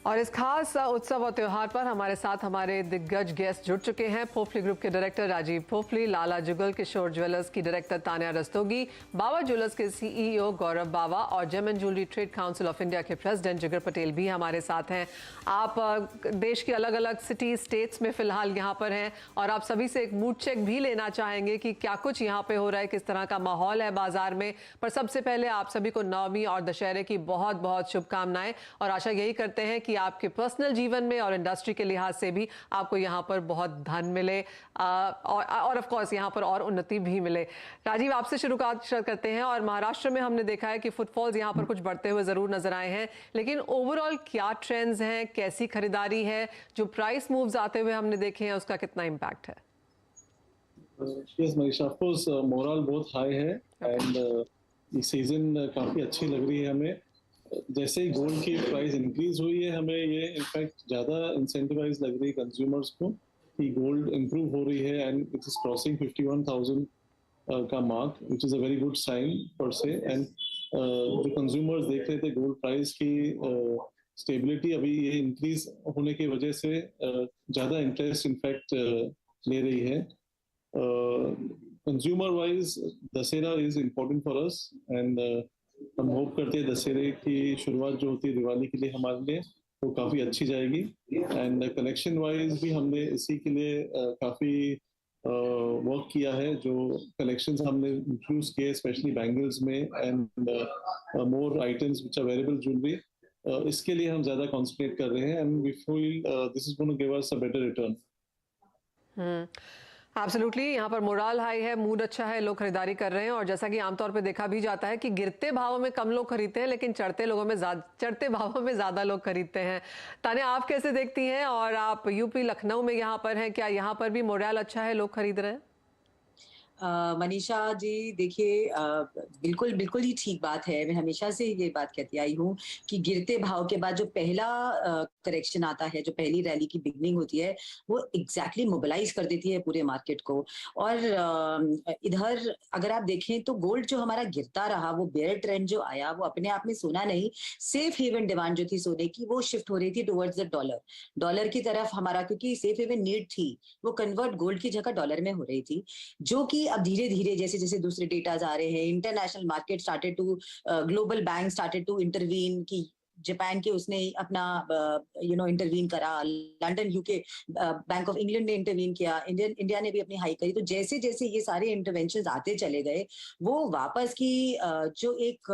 और इस खास उत्सव और त्योहार पर हमारे साथ हमारे दिग्गज गेस्ट जुड़ चुके हैं। पोफली ग्रुप के डायरेक्टर राजीव पोफली, लाला जुगल किशोर ज्वेलर्स की डायरेक्टर तान्या रस्तोगी, बावा ज्वेलर्स के सीईओ गौरव बावा और gem and jewellery trade council of India के प्रेसिडेंट जिगर पटेल भी हमारे साथ हैं। आप देश की अलग अलग सिटी स्टेट्स में फिलहाल यहाँ पर हैं और आप सभी से एक मूड चेक भी लेना चाहेंगे कि क्या कुछ यहाँ पे हो रहा है, किस तरह का माहौल है बाजार में। पर सबसे पहले आप सभी को नवमी और दशहरे की बहुत बहुत शुभकामनाएं और आशा यही करते हैं कि आपके पर्सनल जीवन में और इंडस्ट्री के लिहाज से भी आपको यहाँ पर बहुत धन मिले और ऑफ कोर्स यहाँ पर और उन्नति भी मिले। राजीव, आपसे शुरुआत करते हैं। और महाराष्ट्र में हमने देखा है कि फुटफॉल्स यहाँ पर कुछ बढ़ते हुए जरूर नजर आए हैं, लेकिन ओवरऑल क्या ट्रेंड्स हैं, कैसी खरीदारी है, जो प्राइस मूव्स आते हुए हमने देखे हैं उसका कितना इम्पैक्ट है? Yes, Manisha, of course, moral बहुत हाई है एंड ये सीजन काफी अच्छी लग रही है हमें। जैसे ही गोल्ड की प्राइस इंक्रीज हुई है, हमें ये इनफैक्ट ज्यादा इंसेंटिवाइज लग रही है कंज्यूमर्स को कि गोल्ड इंप्रूव हो रही है एंड इट इज क्रॉसिंग 51,000 का mark, which is a very good sign per. And जो कंज्यूमर्स देख रहे थे गोल्ड प्राइस की स्टेबिलिटी, अभी ये इंक्रीज होने की वजह से ज्यादा इंटरेस्ट इनफैक्ट ले रही है। Consumer wise Dussehra is important for us and हम होप करते हैं दशहरे की शुरुआत जो होती है दिवाली के लिए हमारे लिए वो काफी अच्छी जाएगी। एंड कलेक्शन वाइज भी हमने इसी के लिए काफी वर्क किया है। जो कलेक्शंस हमने इंट्रोड्यूस किए स्पेशली बैंगल्स में and more items which are wearable jewellery, इसके लिए हम ज्यादा कॉन्सेंट्रेट कर रहे हैं and we feel this is going to give us a better return. Absolutely, यहाँ पर मोरल हाई है, मूड अच्छा है, लोग खरीदारी कर रहे हैं। और जैसा कि आमतौर पे देखा भी जाता है कि गिरते भावों में कम लोग खरीदते हैं, लेकिन चढ़ते भावों में ज्यादा लोग खरीदते हैं। तान्या, आप कैसे देखती हैं? और आप यूपी लखनऊ में यहाँ पर हैं, क्या यहाँ पर भी मोरल अच्छा है, लोग खरीद रहे हैं? मनीषा जी, देखिए, बिल्कुल बिल्कुल ही ठीक बात है। मैं हमेशा से ये बात कहती आई हूँ कि गिरते भाव के बाद जो पहला करेक्शन आता है, जो पहली रैली की बिगनिंग होती है, वो एग्जैक्टली मोबिलाइज कर देती है पूरे मार्केट को। और इधर अगर आप देखें तो गोल्ड जो हमारा गिरता रहा, वो बेयर ट्रेंड जो आया, वो अपने आप में सोना नहीं, सेफ हेवन डिमांड जो थी सोने की, वो शिफ्ट हो रही थी टुवर्ड्स द डॉलर की तरफ हमारा, क्योंकि सेफ हेवन नीड थी, वो कन्वर्ट गोल्ड की जगह डॉलर में हो रही थी। जो कि अब धीरे धीरे जैसे जैसे दूसरे डेटाज आ रहे हैं, international market started to, global bank started to intervene, की जापान के उसने अपना इंटरवीन करा, London UK Bank of England ने इंटरवीन किया, इंडिया ने भी अपनी हाई करी। तो जैसे जैसे ये सारे इंटरवेंशंस आते चले गए, वो वापस की जो एक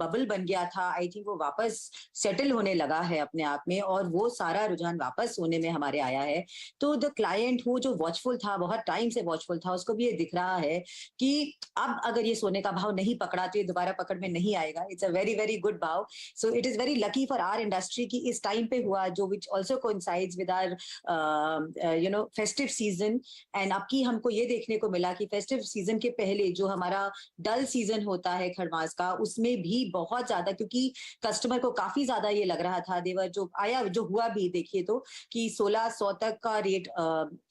बबल बन गया था, आई थिंक वो वापस सेटल होने लगा है अपने आप में, और वो सारा रुझान वापस होने में हमारे आया है। तो द क्लाइंट वो जो वॉचफुल था, बहुत टाइम से वॉचफुल था, उसको भी ये दिख रहा है कि अब अगर ये सोने का भाव नहीं पकड़ा तो ये दोबारा पकड़ में नहीं आएगा। It's a very very good भाव। So it is very lucky for our industry कि इस टाइम पे हुआ, जो which also coincides with our festive season. And अब की हमको ये देखने को मिला कि फेस्टिव सीजन के पहले जो हमारा डल सीजन होता है खरमास का, उसमें भी बहुत ज्यादा, क्योंकि कस्टमर को काफी ज्यादा ये लग रहा था, देवर जो आया, जो हुआ भी देखिए तो कि 1600 तक का रेट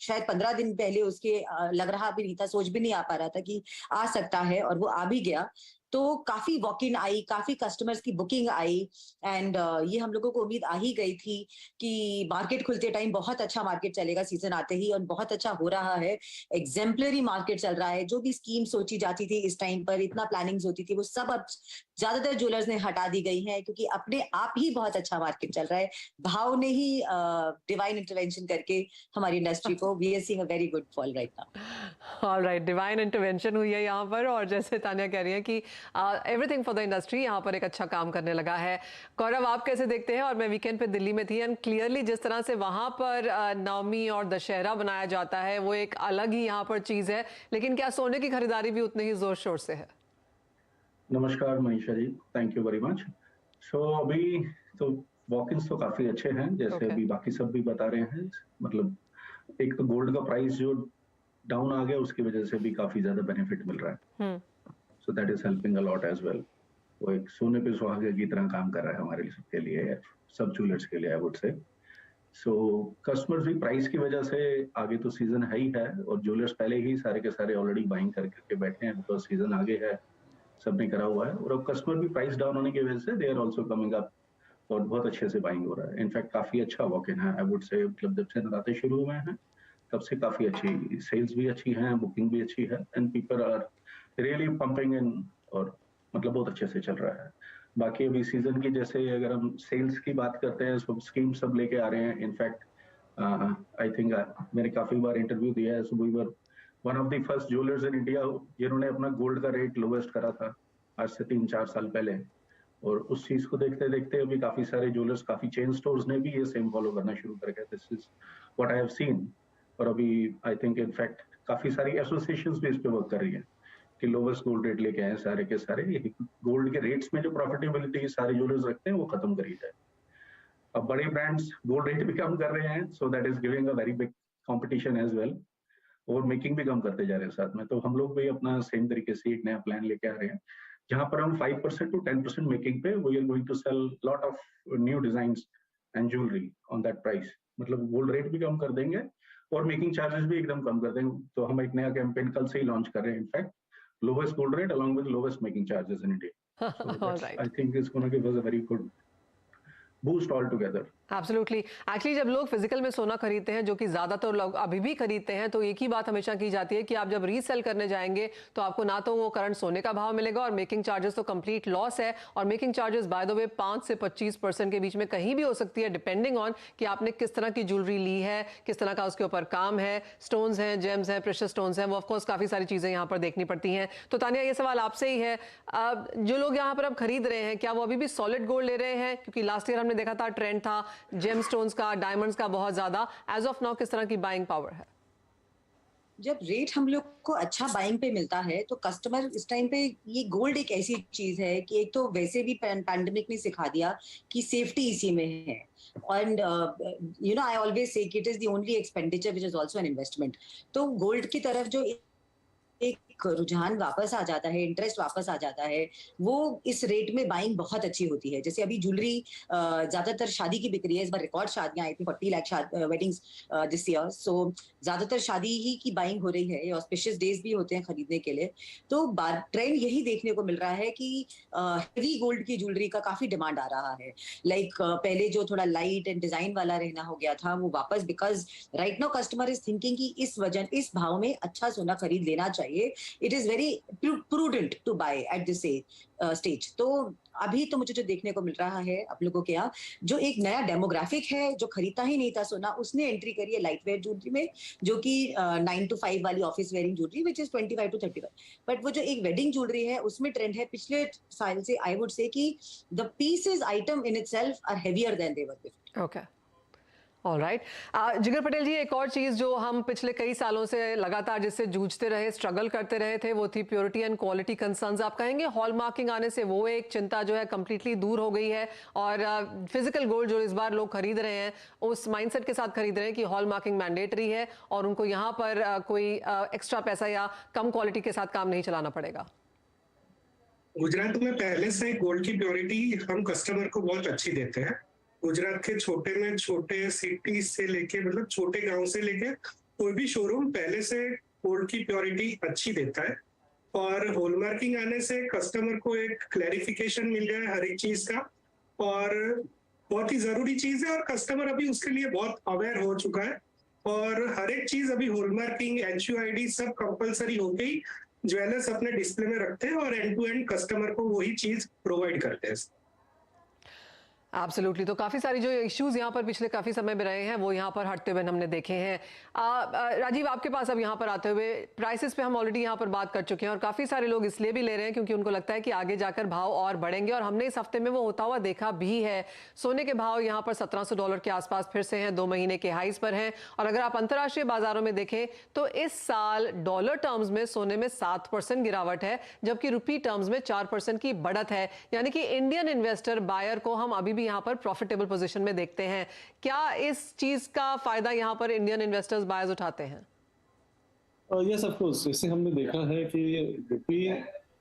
शायद 15 दिन पहले उसके लग रहा भी नहीं था, सोच भी नहीं आ पा रहा था कि आ सकता है, और वो आ भी गया। तो काफी वॉक इन आई, काफी कस्टमर्स की बुकिंग आई। एंड ये हम लोगों को उम्मीद आ ही गई थी कि मार्केट खुलते टाइम बहुत अच्छा मार्केट चलेगा सीजन आते ही, और बहुत अच्छा हो रहा है। एग्जेम्पलरी मार्केट चल रहा है। जो भी स्कीम सोची जाती थी इस टाइम पर, इतना प्लानिंग्स होती थी, वो सब अब ज्यादातर ज्वेलर्स ने हटा दी गई है, क्योंकि अपने आप ही बहुत अच्छा मार्केट चल रहा है। भाव ने ही डिवाइन इंटरवेंशन करके हमारी इंडस्ट्री को, we are seeing a very good fall right now. Alright, divine intervention हुई है यहाँ पर। और जैसे तान्या कह रही है कि एवरीथिंग फॉर द इंडस्ट्री यहाँ पर एक अच्छा काम करने लगा है। गौरव, आप कैसे देखते हैं? और मैं वीकेंड पे दिल्ली में थी एंड क्लियरली जिस तरह से वहाँ पर नवमी और दशहरा बनाया जाता है, वो एक अलग ही यहाँ पर चीज़ है। लेकिन क्या सोने की खरीदारी भी उतने ही जोर शोर से है? नमस्कार Manisha ji, thank you very much. सो अभी तो वॉक-इन्स तो काफी अच्छे हैं, जैसे अभी बाकी सब भी बता रहे हैं। मतलब एक तो गोल्ड का प्राइस जो डाउन आ गया, उसकी वजह से भी काफी ज्यादा बेनिफिट मिल रहा है। So that is helping a lot as well. वो एक सोने पे सुहागे की तरह काम कर रहा है हमारे सबके लिए, सब ज्वेलर्स के लिए आई वुड से। सो कस्टमर्स भी प्राइस की वजह से, आगे तो सीजन है ही है, और ज्वेलर्स पहले ही सारे के सारे ऑलरेडी बाइंग करके बैठे हैं, बिकॉज सीजन आगे है, सबने करा हुआ है। और अब कस्टमर भी प्राइस डाउन होने की वजह से they are also coming up और बहुत अच्छे से बाइंग हो रहा है। इनफैक्ट काफी अच्छा वॉक इन है, आई वुड से, मतलब जब से नवरात्रे शुरू हुए हैं तब से काफी अच्छी सेल्स भी अच्छी हैं, बुकिंग भी अच्छी है, and people are really pumping in, और मतलब बहुत अच्छे से चल रहा है। बाकी अभी सीजन की, जैसे अगर हम सेल्स की बात करते हैं, सब स्कीम सब लेके आ रहे हैं। इनफैक्ट आई थिंक मैंने काफी बार इंटरव्यू दिया है, so we were one of the first jewellers in India जिन्होंने अपना गोल्ड का रेट लोवेस्ट करा था आज से 3-4 साल पहले। और उस चीज को देखते देखते अभी काफी सारे ज्वेलर्स, काफी चेन स्टोर्स ने भी ये सेम फॉलो करना शुरू कर दिया। This is what I have seen. और अभी आई थिंक इनफैक्ट काफी सारी एसोसिएशंस भी इस पे वर्क कर रही है कि लोवेस्ट गोल्ड रेट लेके आए सारे के सारे, गोल्ड के रेट्स में जो प्रॉफिटेबिलिटी सारे ज्वेलर्स रखते हैं वो खत्म करी जाए। अब बड़े ब्रांड्स गोल्ड रेट भी कम कर रहे हैं, so that is giving a very big competition as well, और मेकिंग भी कम करते जा रहे हैं साथ में। तो हम लोग भी अपना सेम तरीके से एक नया प्लान लेके आ रहे हैं, जहां पर हम 5% to 10% मेकिंग पे we are going to sell lot of new designs and jewellery on that price. मतलब गोल्ड रेट भी कम कर देंगे और मेकिंग चार्जेस भी एकदम कम कर देंगे। तो हम एक नया कैंपेन कल से ही लॉन्च कर रहे हैं, in fact lowest gold rate along with lowest making charges in India. So All that's, right. I think it's going to give us a very good boost altogether. Absolutely. Actually जब लोग physical में सोना खरीदते हैं, जो कि ज़्यादातर लोग अभी भी खरीदते हैं, तो एक ही बात हमेशा की जाती है कि आप जब रीसेल करने जाएंगे तो आपको ना तो वो करंट सोने का भाव मिलेगा, और मेकिंग चार्जेस तो कंप्लीट लॉस है। और making charges by the way 5 से 25% के बीच में कहीं भी हो सकती है, डिपेंडिंग ऑन कि आपने किस तरह की ज्वेलरी ली है, किस तरह का उसके ऊपर काम है, स्टोन्स हैं, जेम्स हैं, प्रेशियस स्टोन्स हैं, वो ऑफकोर्स काफ़ी सारी चीज़ें यहाँ पर देखनी पड़ती हैं। तो तानिया, ये सवाल आपसे ही है, जो लोग यहाँ पर अब खरीद रहे हैं, क्या वो अभी भी सॉलिड गोल्ड ले रहे हैं? क्योंकि लास्ट ईयर हमने देखा था ट्रेंड था जेम स्टोन्स का, डायमंड्स का बहुत ज्यादा। एज ऑफ नाउ किस तरह की बाइंग पावर है? जब रेट हम लोग को अच्छा बाइंग पे मिलता है तो कस्टमर इस टाइम पे, ये गोल्ड एक ऐसी चीज है कि एक तो वैसे भी पैंडेमिक ने सिखा दिया कि सेफ्टी इसी में है, and you no I always say it is the only expenditure which is also an investment. तो गोल्ड की तरफ जो एक रुझान वापस आ जाता है, इंटरेस्ट वापस आ जाता है, वो इस रेट में बाइंग बहुत अच्छी होती है। जैसे अभी ज्वेलरी ज्यादातर शादी की बिक रही है, इस बार रिकॉर्ड शादियां आई थी, 40 लाख वेडिंग्स दिस ईयर। सो ज्यादातर शादी ही की बाइंग हो रही है, ऑस्पिशियस डेज भी होते हैं खरीदने के लिए। तो ट्रेंड यही देखने को मिल रहा है कि हेवी गोल्ड की ज्वेलरी का काफी डिमांड आ रहा है। लाइक पहले जो थोड़ा लाइट एंड डिजाइन वाला रहना हो गया था, वो वापस, because right now customer is thinking कि इस वजन, इस भाव में अच्छा सोना खरीद लेना चाहिए। It is very prudent to buy at this stage. तो अभी तो मुझे जो देखने को मिल रहा है आप लोगों के यहाँ, जो एक नया डेमोग्राफिक है जो खरीदता ही नहीं था सोना, उसने एंट्री करी है लाइट वेयर ज्वेलरी में, जो कि 9 to 5 वाली office wearing jewellery which is 25 to 35। But वो जो एक वेडिंग ज्वेलरी है उसमें ट्रेंड है पिछले साल से, आई वुड से कि the pieces item in itself are heavier than they were before. Okay, alright. Jigar Patel जी, एक और चीज़ जो हम पिछले कई सालों से लगातार जिससे जूझते रहे, स्ट्रगल करते रहे थे, वो थी प्योरिटी एंड क्वालिटी कंसर्न्स। आप कहेंगे हॉलमार्किंग आने से वो एक चिंता जो है कंप्लीटली दूर हो गई है, और फिजिकल गोल्ड जो इस बार लोग खरीद रहे हैं उस माइंडसेट के साथ खरीद रहे हैं कि हॉलमार्किंग मैंडेटरी है और उनको यहाँ पर कोई एक्स्ट्रा पैसा या कम क्वालिटी के साथ काम नहीं चलाना पड़ेगा? गुजरात में पहले से गोल्ड की प्योरिटी हम कस्टमर को बहुत अच्छी देते हैं। गुजरात के छोटे में छोटे सिटी से लेके, मतलब छोटे गांव से लेके कोई भी शोरूम पहले से गोल्ड की प्योरिटी अच्छी देता है। और हॉलमार्किंग आने से कस्टमर को एक क्लैरिफिकेशन मिल गया है हर एक चीज का, और बहुत ही जरूरी चीज है, और कस्टमर अभी उसके लिए बहुत अवेयर हो चुका है। और हर एक चीज अभी हॉलमार्किंग, HUID सब कंपलसरी हो गई, ज्वेलर्स अपने डिस्प्ले में रखते हैं और एंड टू एंड कस्टमर को वही चीज प्रोवाइड करते हैं। एब्सोल्युटली। तो काफ़ी सारी जो इश्यूज यहाँ पर पिछले काफ़ी समय में रहे हैं वो यहाँ पर हटते हुए हमने देखे हैं। राजीव, आपके पास अब यहाँ पर आते हुए प्राइसेस पे हम ऑलरेडी यहाँ पर बात कर चुके हैं, और काफ़ी सारे लोग इसलिए भी ले रहे हैं क्योंकि उनको लगता है कि आगे जाकर भाव और बढ़ेंगे, और हमने इस हफ्ते में वो होता हुआ देखा भी है। सोने के भाव यहाँ पर $1700 के आसपास फिर से हैं, 2 महीने के हाइज पर हैं। और अगर आप अंतर्राष्ट्रीय बाजारों में देखें तो इस साल डॉलर टर्म्स में सोने में 7% गिरावट है, जबकि रुपी टर्म्स में 4% की बढ़त है। यानी कि इंडियन इन्वेस्टर बायर को हम अभी भी यहाँ पर प्रॉफिटेबल पोजीशन में देखते हैं। क्या इस चीज का फायदा यहाँ पर इंडियन इन्वेस्टर्स बायर्स उठाते हैं? Yes, of course. जैसे हमने देखा है कि रुपी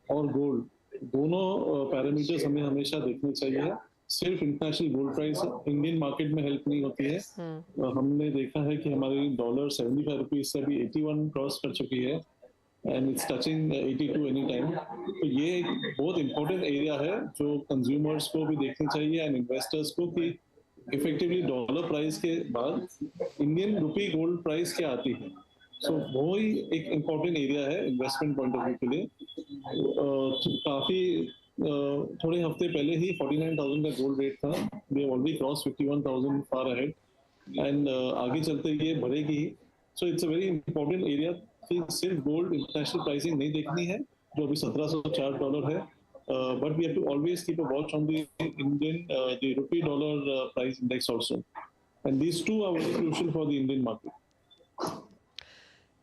और गोल्ड दोनों पैरामीटर्स हमें हमेशा देखने चाहिए। सिर्फ international gold price Indian market में हेल्प नहीं होती है। हमने देखा है कि हमारी डॉलर 75 रुपीज से अभी 81 क्रॉस कर चुकी है, and it's touching 82 any time. तो ये एक बहुत इंपॉर्टेंट एरिया है जो कंज्यूमर्स को भी देखनी चाहिए एंड इन्वेस्टर्स को, कि इफेक्टिवली डॉलर प्राइस के बाद इंडियन रुपी गोल्ड प्राइस क्या आती है। सो वो ही एक इम्पोर्टेंट एरिया है इन्वेस्टमेंट पॉइंट ऑफ व्यू के लिए। काफी थोड़े हफ्ते पहले ही 49,000 का गोल्ड रेट था, we already cross 51,000 far ahead and आगे चलते ये बढ़ेगी। So it's a very important area कि सिर्फ गोल्ड इंटरनेशनल प्राइसिंग नहीं देखनी है जो अभी $1,704 है, but we have to always keep a watch on the Indian the rupee dollar price index also, and these two are very crucial for the Indian market.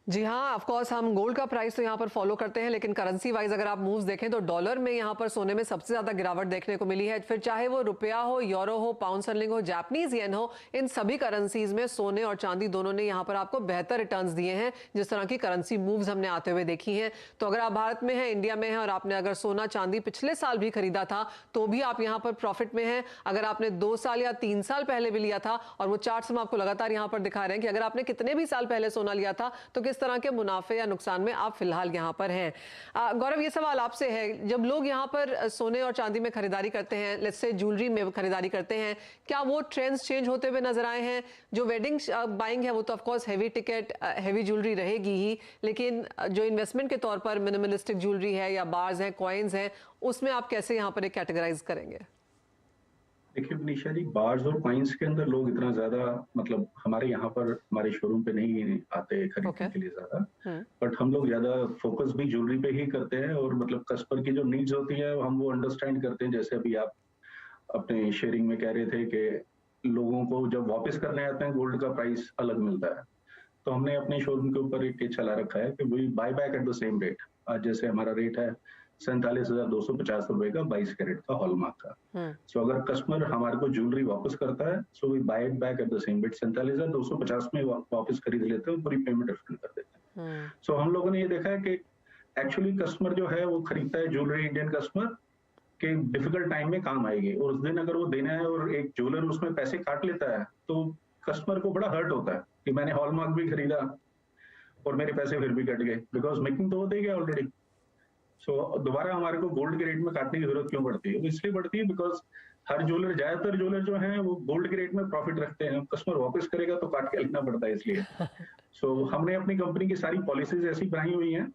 जी हाँ, of course हम gold का price तो यहाँ पर follow करते हैं, लेकिन currency wise अगर आप मूव्स देखें तो डॉलर में यहाँ पर सोने में सबसे ज्यादा गिरावट देखने को मिली है। फिर चाहे वो रुपया हो, यूरो हो, पाउंड स्टर्लिंग हो, जापानीज येन हो, इन सभी करेंसीज में सोने और चांदी दोनों ने यहाँ पर आपको बेहतर रिटर्न्स दिए हैं जिस तरह की करेंसी मूव्स हमने आते हुए देखी हैं। तो अगर आप भारत में हैं, इंडिया में हैं और आपने अगर सोना चांदी पिछले साल भी खरीदा था तो भी आप यहाँ पर प्रॉफिट में हैं। अगर आपने 2 साल या 3 साल पहले भी लिया था, और वो चार्ट्स हम आपको लगातार यहाँ पर दिखा रहे हैं कि अगर आपने कितने भी साल पहले सोना लिया था तो किस तरह के मुनाफे या नुकसान में आप फिलहाल यहाँ पर हैं। गौरव, ये सवाल आपसे है, जब लोग यहाँ पर सोने और चांदी में खरीदारी करते हैं, लेट्स से ज्वेलरी में खरीदारी करते हैं, क्या वो ट्रेंड्स चेंज होते हुए नजर आए हैं? जो वेडिंग बाइंग है वो तो of course heavy ticket, heavy jewellery रहेगी ही, लेकिन जो इन्वेस्टमेंट के तौर पर मिनिमलिस्टिक ज्वेलरी है या बार्स हैं, कॉइन्स हैं, उसमें आप कैसे यहाँ पर एक कैटेगराइज करेंगे? देखिए मनीषा जी, बार्स और कॉइन्स के अंदर लोग इतना ज्यादा मतलब हमारे यहाँ पर हमारे शोरूम पे नहीं आते खरीदने के लिए ज्यादा, बट हम लोग ज्यादा फोकस भी ज्वेलरी पे ही करते हैं और मतलब कस्टमर की जो नीड्स होती है हम वो अंडरस्टैंड करते हैं। जैसे अभी आप अपने शेयरिंग में कह रहे थे कि लोगों को जब वापस करने आते हैं गोल्ड का प्राइस अलग मिलता है, तो हमने अपने शोरूम के ऊपर एक चला रखा है कि वही buy back at the same rate. आज जैसे हमारा रेट है 47,250 रुपए का 22 कैरेट का हॉलमार्क का। सो अगर कस्टमर हमारे को ज्वेलरी वापस करता है, so we buy it back at the same rate, 47,250 में वापस खरीद लेते हैं, पूरी पेमेंट रिफंड कर देते हैं। सो हम लोगों ने ये देखा है कि एक्चुअली कस्टमर जो है वो खरीदता है ज्वेलरी इंडियन कस्टमर के डिफिकल्ट टाइम में काम आएगी, और उस दिन अगर वो देना है और एक ज्वेलर उसमें पैसे काट लेता है तो कस्टमर को बड़ा हर्ट होता है कि मैंने हॉलमार्क भी खरीदा और मेरे पैसे फिर भी कट गए, बिकॉज मेकिंग तो वो दे गया ऑलरेडी। सो दोबारा हमारे को गोल्ड के रेट में काटने की जरूरत क्यों पड़ती है? इसलिए पड़ती है बिकॉज हर ज्वेलर, ज्यादातर ज्वेलर जो है वो गोल्ड के रेट में प्रॉफिट रखते हैं, कस्टमर वापस करेगा तो काट के लेना पड़ता है इसलिए। सो हमने अपनी कंपनी की सारी पॉलिसीज ऐसी बनाई हुई हैं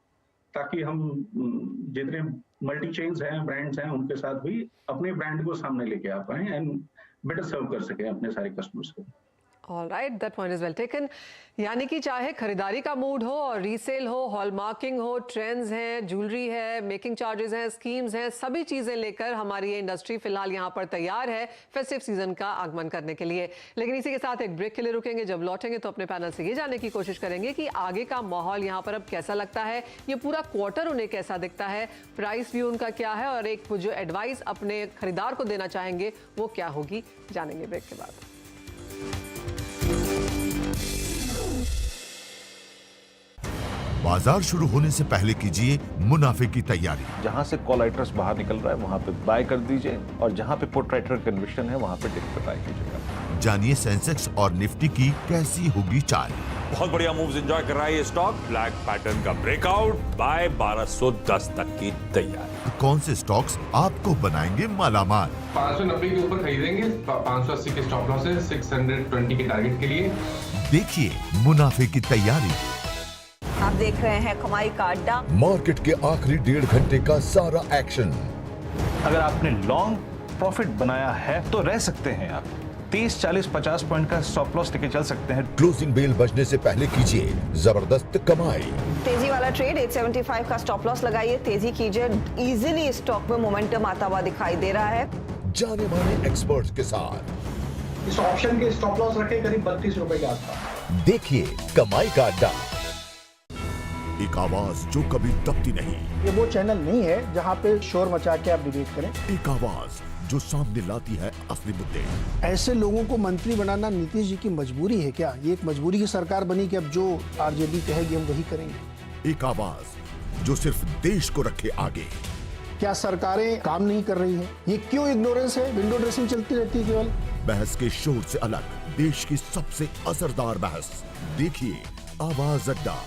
ताकि हम जितने मल्टी चेन्स हैं, ब्रांड्स हैं, उनके साथ भी अपने ब्रांड को सामने लेके आ पाए एंड बेटर सर्व कर सके अपने सारे कस्टमर्स को। All right, that point is well taken. यानी कि चाहे खरीदारी का मूड हो और रीसेल हो, हॉलमार्किंग हो, ट्रेंड्स हैं, ज्वेलरी है, मेकिंग चार्जेस हैं, स्कीम्स हैं, सभी चीजें लेकर हमारी ये इंडस्ट्री फिलहाल यहाँ पर तैयार है फेस्टिव सीजन का आगमन करने के लिए। लेकिन इसी के साथ एक ब्रेक के लिए रुकेंगे। जब लौटेंगे तो अपने पैनल से ये जानने की कोशिश करेंगे कि आगे का माहौल यहाँ पर अब कैसा लगता है, ये पूरा क्वार्टर उन्हें कैसा दिखता है, प्राइस व्यू उनका क्या है, और एक जो एडवाइस अपने खरीदार को देना चाहेंगे वो क्या होगी, जानेंगे ब्रेक के बाद। बाजार शुरू होने से पहले कीजिए मुनाफे की तैयारी। जहां से कॉल राइटर्स बाहर निकल रहा है वहां पे बाय कर दीजिए, और जहां पे पुट राइटर कन्विक्शन है वहां पे डिप पे बाय कीजिएगा। जानिए सेंसेक्स और निफ्टी की कैसी होगी चाल। बहुत बढ़िया मूव्स एंजॉय कर रहा है ये स्टॉक। ब्लैक पैटर्न का ब्रेकआउट, बाय 1210 तक की तैयारी। कौन से स्टॉक्स आपको बनाएंगे मालामाल? 590 के ऊपर खरीदेंगे, 580 के स्टॉप लॉस है, 620 के टारगेट के लिए। देखिए मुनाफे की तैयारी। आप देख रहे हैं कमाई का अड्डा। मार्केट के आखिरी 1.5 घंटे का सारा एक्शन। अगर आपने लॉन्ग प्रॉफिट बनाया है तो रह सकते हैं आप। 30, 40, 50 पॉइंट का स्टॉप लॉस लेके चल सकते हैं। क्लोजिंग बेल बजने से पहले कीजिए जबरदस्त कमाई। तेजी वाला ट्रेड 875 का स्टॉप लॉस लगाइए, तेजी कीजिए। इजीली स्टॉक में मोमेंटम आता हुआ दिखाई दे रहा है। जाने माने एक्सपर्ट्स के साथ इस ऑप्शन के स्टॉप लॉस रखे करीब 32 रुपए के आसपास। देखिए कमाई का अड्डा। एक आवाज जो कभी दबती नहीं। ये वो चैनल नहीं है जहाँ पे शोर मचा के आप डिबेट करें। एक आवाज जो सामने लाती है असली मुद्दे। ऐसे लोगों को मंत्री बनाना नीतीश जी की मजबूरी है क्या? ये एक मजबूरी की सरकार बनी कि अब जो आरजेडी कहेगी हम वही करेंगे। एक आवाज जो सिर्फ देश को रखे आगे। क्या सरकारें काम नहीं कर रही है? ये क्यों इग्नोरेंस है? विंडो ड्रेसिंग चलती रहती है केवल। बहस के शोर से अलग देश की सबसे असरदार बहस। देखिए आवाज अड्डा।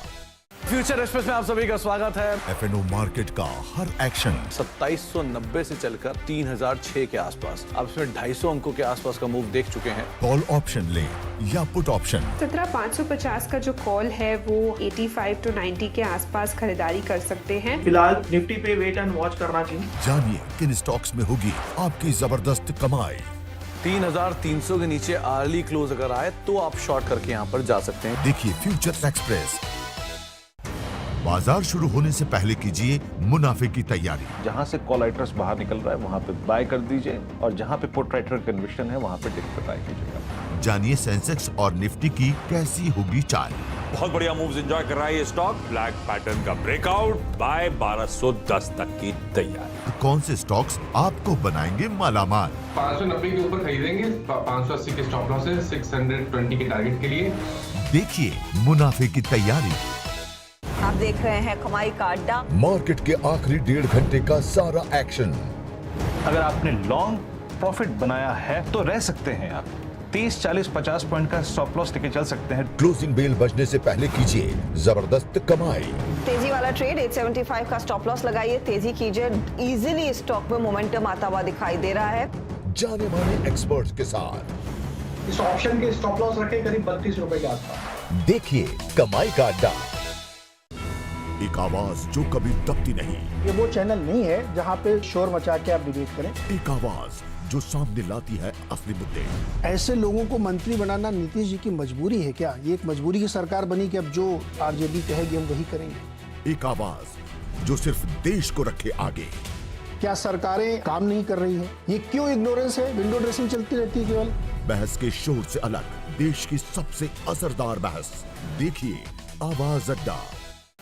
फ्यूचर एक्सप्रेस में आप सभी का स्वागत है। FNO मार्केट का हर एक्शन 2790 से चलकर 3006 के आसपास, अब इसमें 250 अंकों के आसपास का मूव देख चुके हैं। कॉल ऑप्शन ले या पुट ऑप्शन 17550 का जो कॉल है वो 85 to 90 के आसपास खरीदारी कर सकते हैं। फिलहाल निफ्टी पे वेट एंड वॉच करना चाहिए। जानिए किन स्टॉक्स में होगी आपकी जबरदस्त कमाई। 3300 के नीचे अर्ली क्लोज अगर आए तो आप शॉर्ट करके यहाँ पर जा सकते हैं। देखिए फ्यूचर एक्सप्रेस। बाजार शुरू होने से पहले कीजिए मुनाफे की तैयारी। जहां से कॉल राइटर्स बाहर निकल रहा है वहां पे बाय कर दीजिए और जहां पे पुट राइटर कन्विक्शन है वहां पे डिप बाय कीजिएगा। जानिए सेंसेक्स और निफ्टी की कैसी होगी चाल। बहुत बढ़िया मूव्स एंजॉय कर रहा है ये स्टॉक। ब्लैक पैटर्न का ब्रेकआउट, बाय 1210 तक की तैयारी। तो कौन से स्टॉक्स आपको बनाएंगे मालामाल? 590 के ऊपर खरीदेंगे, 580 के स्टॉप लॉस है, 620 के टारगेट के लिए। देखिए मुनाफे की तैयारी। आप देख रहे हैं कमाई का अड्डा। मार्केट के आखिरी 1.5 घंटे का सारा एक्शन। अगर आपने लॉन्ग प्रॉफिट बनाया है तो रह सकते हैं आप। 30, 40, 50 पॉइंट का स्टॉप लॉस लेके चल सकते हैं। क्लोजिंग बेल बजने से पहले कीजिए जबरदस्त कमाई। तेजी वाला ट्रेड 875 का स्टॉप लॉस लगाइए, तेजी कीजिए। इजीली स्टॉक में मोमेंटम आता हुआ दिखाई दे रहा है। जाने माने एक्सपर्ट्स के साथ इस ऑप्शन के स्टॉप लॉस रखे करीब 32 रुपए के आसपास। देखिए कमाई का अड्डा। एक आवाज जो कभी दबती नहीं। ये वो चैनल नहीं है जहाँ पे शोर मचा के आप डिबेट करें। एक आवाज जो सामने लाती है असली मुद्दे। ऐसे लोगों को मंत्री बनाना नीतीश जी की मजबूरी है क्या? ये एक मजबूरी की सरकार बनी कि अब जो आरजेडी कहेगी हम वही करेंगे। एक आवाज जो सिर्फ देश को रखे आगे। क्या सरकारें काम नहीं कर रही है? ये क्यों इग्नोरेंस है? विंडो ड्रेसिंग चलती रहती है केवल। बहस के शोर से अलग देश की सबसे असरदार बहस। देखिए आवाज अड्डा।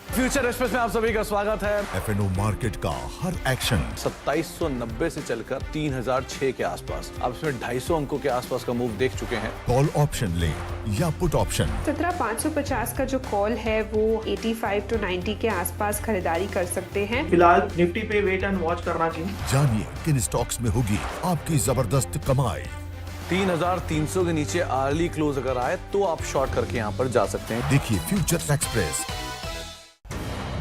फ्यूचर एक्सप्रेस में आप सभी का स्वागत है। FNO मार्केट का हर एक्शन 2790 से चलकर 3006 के आसपास, अब इसमें 250 अंकों के आसपास का मूव देख चुके हैं। कॉल ऑप्शन ले या पुट ऑप्शन 17550 का जो कॉल है वो 85 to 90 के आसपास खरीदारी कर सकते हैं। फिलहाल निफ्टी पे वेट एंड वॉच करना चाहिए। जानिए किन स्टॉक्स में होगी आपकी जबरदस्त कमाई। 3300 के नीचे अर्ली क्लोज अगर आए तो आप शॉर्ट करके यहाँ पर जा सकते हैं। देखिए फ्यूचर एक्सप्रेस।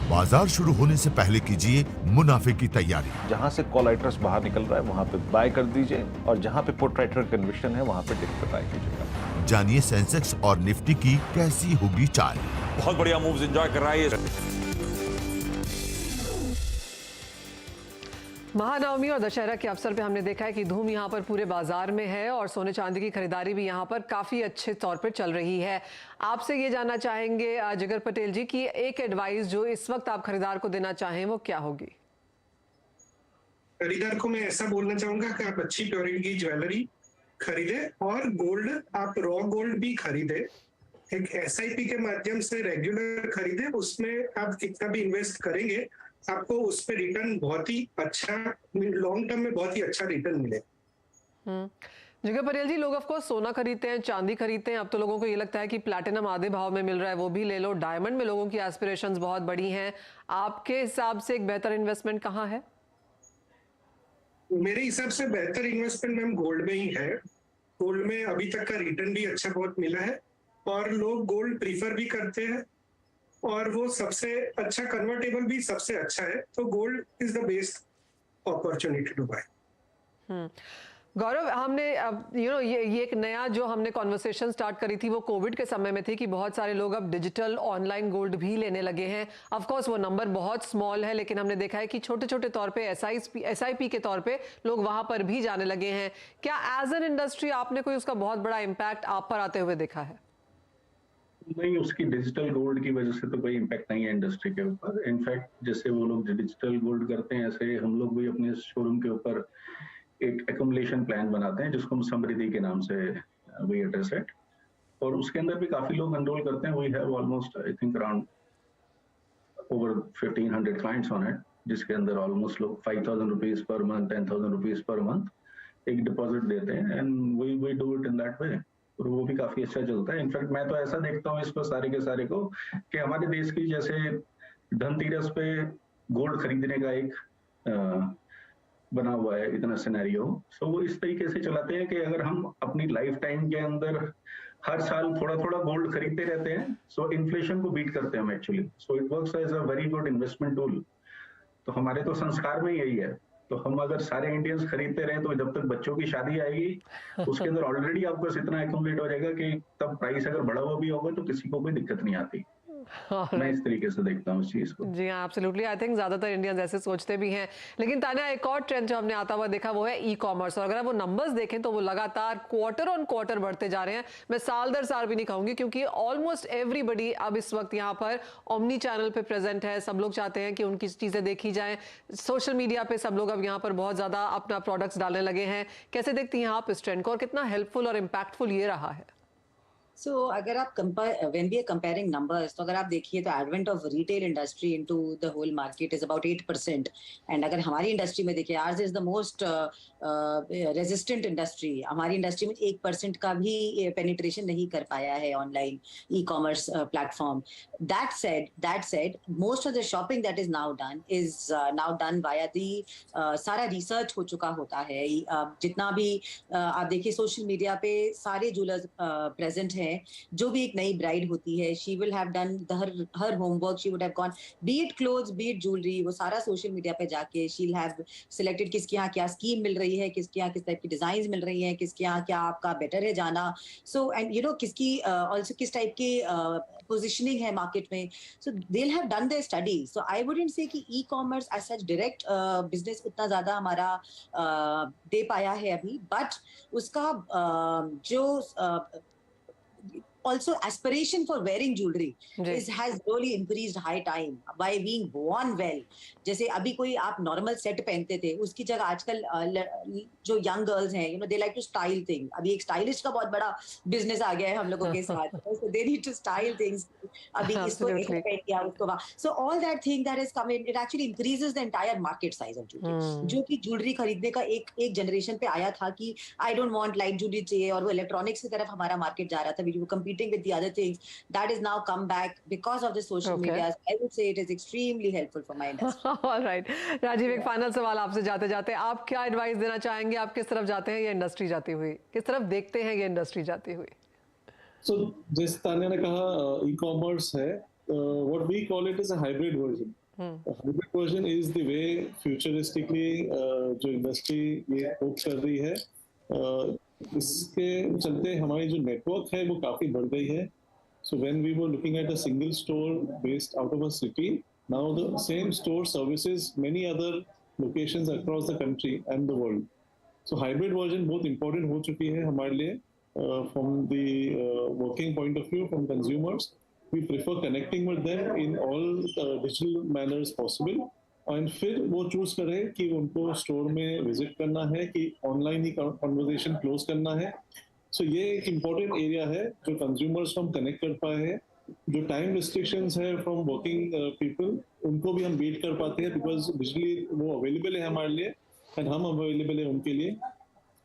बाजार शुरू होने से पहले कीजिए मुनाफे की तैयारी। जहां से कॉल राइटर्स बाहर निकल रहा है वहां पे बाय कर दीजिए और जहां पे पुट राइटर कन्विक्शन है वहां पे डिप बाय कीजिएगा। जानिए सेंसेक्स और निफ्टी की कैसी होगी चाल। बहुत बढ़िया मूव्स एंजॉय कर रहा है ये। महानवमी और दशहरा के अवसर पे हमने देखा है कि धूम यहाँ पर पूरे बाजार में है और सोने चांदी की खरीदारी भी यहाँ पर काफ़ी अच्छे तौर पर चल रही है। आपसे ये जानना चाहेंगे जिगर पटेल जी कि एक एडवाइस जो इस वक्त आप खरीदार को देना चाहें वो क्या होगी? खरीदार को मैं ऐसा बोलना चाहूंगा कि आप अच्छी प्योरिटी की ज्वेलरी खरीदे और गोल्ड, आप रॉ गोल्ड भी खरीदे। एक SIP के माध्यम से रेगुलर खरीदे, उसमें आप कितना भी इन्वेस्ट करेंगे आपको उस पर रिटर्न बहुत ही अच्छा, लॉन्ग टर्म में बहुत ही अच्छा रिटर्न मिले। जिगर पटेल जी, लोग ऑफ कोर्स सोना खरीदते हैं, चांदी खरीदते हैं, अब तो लोगों को ये लगता है कि प्लैटिनम आधे भाव में मिल रहा है वो भी ले लो। डायमंड में लोगों की एस्पिरेशंस बहुत बड़ी हैं। आपके हिसाब से एक बेहतर इन्वेस्टमेंट कहाँ है? मेरे हिसाब से बेहतर इन्वेस्टमेंट मैम गोल्ड में ही है। गोल्ड में अभी तक का रिटर्न भी अच्छा बहुत मिला है और लोग गोल्ड प्रीफर भी करते हैं और वो सबसे अच्छा कन्वर्टेबल भी सबसे अच्छा है, तो gold is the best opportunity to buy. Gaurav, हमने ये एक नया जो हमने कॉन्वर्सेशन स्टार्ट करी थी वो कोविड के समय में थी कि बहुत सारे लोग अब डिजिटल ऑनलाइन गोल्ड भी लेने लगे हैं। ऑफ कोर्स वो नंबर बहुत स्मॉल है, लेकिन हमने देखा है कि छोटे छोटे तौर पे SIP के तौर पे लोग वहां पर भी जाने लगे हैं। क्या एज एन इंडस्ट्री आपने कोई उसका बहुत बड़ा इम्पैक्ट आप पर आते हुए देखा है? नहीं, उसकी डिजिटल गोल्ड की वजह से तो कोई इम्पैक्ट नहीं है इंडस्ट्री के ऊपर। इनफैक्ट जैसे वो लोग डिजिटल गोल्ड करते हैं ऐसे हम लोग भी अपने शोरूम के ऊपर एक एक्युमुलेशन प्लान बनाते हैं जिसको हम समृद्धि के नाम से वी एड्रेस इट, और उसके अंदर भी काफी लोग एनरोल करते हैं। We have almost I think around over 1500 clients on it, जिसके अंदर ऑलमोस्ट लोग 5000 rupees per month, 10,000 rupees per month एक डिपॉजिट देते हैं and we do it in that way, और वो भी काफी अच्छा चलता है। इनफैक्ट मैं तो ऐसा देखता हूँ इसको सारे के सारे को कि हमारे देश की जैसे धनतेरस पे गोल्ड खरीदने का एक बना हुआ है इतना सिनेरियो, सो वो इस तरीके से चलाते हैं कि अगर हम अपनी लाइफ टाइम के अंदर हर साल थोड़ा थोड़ा गोल्ड खरीदते रहते हैं, सो इन्फ्लेशन को बीट करते हैं हम actually, so it works as a very good investment tool. तो हमारे तो संस्कार में यही है, तो हम अगर सारे इंडियंस खरीदते रहे तो जब तक बच्चों की शादी आएगी उसके अंदर ऑलरेडी आपको इतना एक्यूमुलेट हो जाएगा कि तब प्राइस अगर बढ़ा हुआ भी होगा तो किसी को कोई दिक्कत नहीं आती। मैं इस तरीके से देखता हूँ इस चीज को। जी हाँ, एब्सोल्युटली। आई थिंक ज्यादातर इंडियंस ऐसे सोचते भी हैं। लेकिन तान्या, एक और ट्रेंड जो हमने आता हुआ देखा वो है ई कॉमर्स, और अगर आप वो नंबर्स देखें तो वो लगातार क्वार्टर ऑन क्वार्टर बढ़ते जा रहे हैं। मैं साल दर साल भी नहीं कहूंगी, क्योंकि ऑलमोस्ट एवरीबडी अब इस वक्त यहाँ पर ओमनी चैनल पे प्रेजेंट है। सब लोग चाहते हैं कि उनकी चीजें देखी जाएं। सोशल मीडिया पे सब लोग अब यहाँ पर बहुत ज्यादा अपना प्रोडक्ट्स डालने लगे हैं। कैसे देखती हैं आप इस ट्रेंड को, और कितना हेल्पफुल और इम्पैक्टफुल ये रहा है? So, अगर आप when we are comparing numbers, तो अगर आप देखिए तो advent of retail industry into the whole market is about 8%, and अगर हमारी इंडस्ट्री में देखिए, ours is the most resistant industry। हमारी इंडस्ट्री में 1% का भी penetration नहीं कर पाया है online e-commerce platform। That said, most of the shopping that is now done is now done via the सारा रिसर्च हो चुका होता है। जितना भी आप देखिए सोशल मीडिया पे सारे ज्वेलर्स प्रेजेंट हैं। जो भी एक नई ब्राइड होती है, she will have done her homework, she would have gone, B it clothes, B it jewellery, वो सारा सोशल मीडिया पे जाके शी विल हैव सिलेक्टेड किसके यहाँ क्या स्कीम मिल रही है, किसके यहाँ किस टाइप की डिजाइन मिल रही है, किसके यहाँ क्या आपका बेटर है जाना। सो एंड यू नो किसकी ऑल्सो किस टाइप की पोजिशनिंग है मार्केट में। So they will have done their study. So I wouldn't say कि e commerce as such direct business उतना ज्यादा हमारा दे पाया है अभी, बट उसका जो also aspiration for wearing jewelry has really increased high time by being worn well। जैसे अभी कोई आप नॉर्मल सेट पहनते थे, उसकी जगह आजकल जो यंग गर्ल्स हैं, you know, they like to style thing. अभी एक स्टाइलिश का बहुत बड़ा बिजनेस आ गया है हम लोगों के साथ, so they need to style things। अभी इसको पहन किया, उसको, so all that thing that is coming, it actually increases the entire market size of jewelry। जो कि ज्वेलरी खरीदने का एक जनरेशन पे आया था कि I don't want light jewellery चाहिए, और वो इलेक्ट्रॉनिक्स की तरफ हमारा मार्केट जा रहा था, we were competing with the other things, that is now come back because of the social media। I would say it is extremely helpful for my industry। All right, Rajiv, एक final सवाल आपसे जाते जाते, आप क्या एडवाइस देना चाहेंगे? आप किस तरफ जाते हैं ये इंडस्ट्री जाती हुई, किस तरफ देखते हैं ये इंडस्ट्री जाती हुई? So जैसे तान्या ने कहा, ई-कॉमर्स है, what we call it is a hybrid version। A hybrid version is the way futuristically जो इंडस्ट्री ये होप कर रही है। इसके चलते हमारी जो नेटवर्क है वो काफी बढ़ गई है। So when we were looking at a single store based out of a city, now the same store services many other locations across the country and the world। So hybrid version बहुत important हो चुकी है हमारे लिए। From the working point of view, from consumers, we prefer connecting with them in all digital manners possible। और फिर वो choose करें कि उनको स्टोर में विजिट करना है कि ऑनलाइन ही कन्वर्सेशन क्लोज करना है। सो ये एक इम्पोर्टेंट एरिया है जो कंज्यूमर्स को हम कनेक्ट कर पाए हैं। जो टाइम रिस्ट्रिक्शंस है फ्रॉम वर्किंग पीपल, उनको भी हम बीट कर पाते हैं, बिकॉज डिजिटली वो अवेलेबल है हमारे लिए एंड हम अवेलेबल है उनके लिए।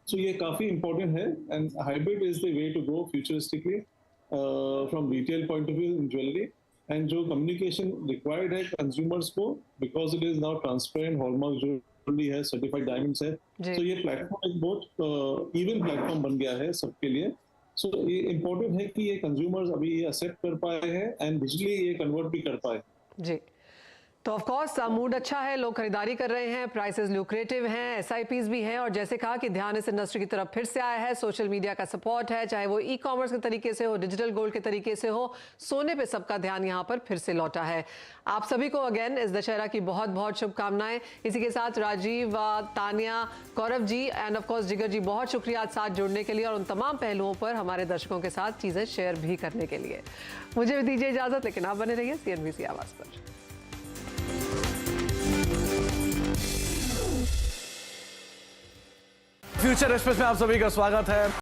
सो ये काफ़ी इम्पोर्टेंट है, and hybrid is the way to go futuristically from retail point of view in jewellery. And जो कम्युनिकेशन रिक्वायर्ड है कंज्यूमर्स को, because it is now transparent, hallmark jewellery है, सर्टिफाइड डायमंड्स है, तो ये प्लेटफॉर्म एक बहुत इवन प्लेटफॉर्म बन गया है सबके लिए। सो ये इम्पोर्टेंट है कि ये कंज्यूमर्स अभी ये एक्सेप्ट कर पाए हैं एंड डिजिटली ये कन्वर्ट भी कर पाए। जी, तो ऑफ कोर्स मूड अच्छा है, लोग खरीदारी कर रहे हैं, प्राइसेस ल्यूक्रेटिव हैं, एसआईपीज भी हैं, और जैसे कहा कि ध्यान इस इंडस्ट्री की तरफ फिर से आया है। सोशल मीडिया का सपोर्ट है, चाहे वो ई कॉमर्स के तरीके से हो, डिजिटल गोल्ड के तरीके से हो, सोने पे सबका ध्यान यहाँ पर फिर से लौटा है। आप सभी को अगेन इस दशहरा की बहुत बहुत शुभकामनाएं। इसी के साथ Rajiv, Tanya, Gaurav ji end of course जिगर जी, बहुत शुक्रिया आज साथ जुड़ने के लिए और उन तमाम पहलुओं पर हमारे दर्शकों के साथ चीजें शेयर भी करने के लिए। मुझे भी दीजिए इजाजत, लेकिन आप बने रहिए CNBC आवाज पर। फ्यूचर एक्सप्रेस में आप सभी का स्वागत है।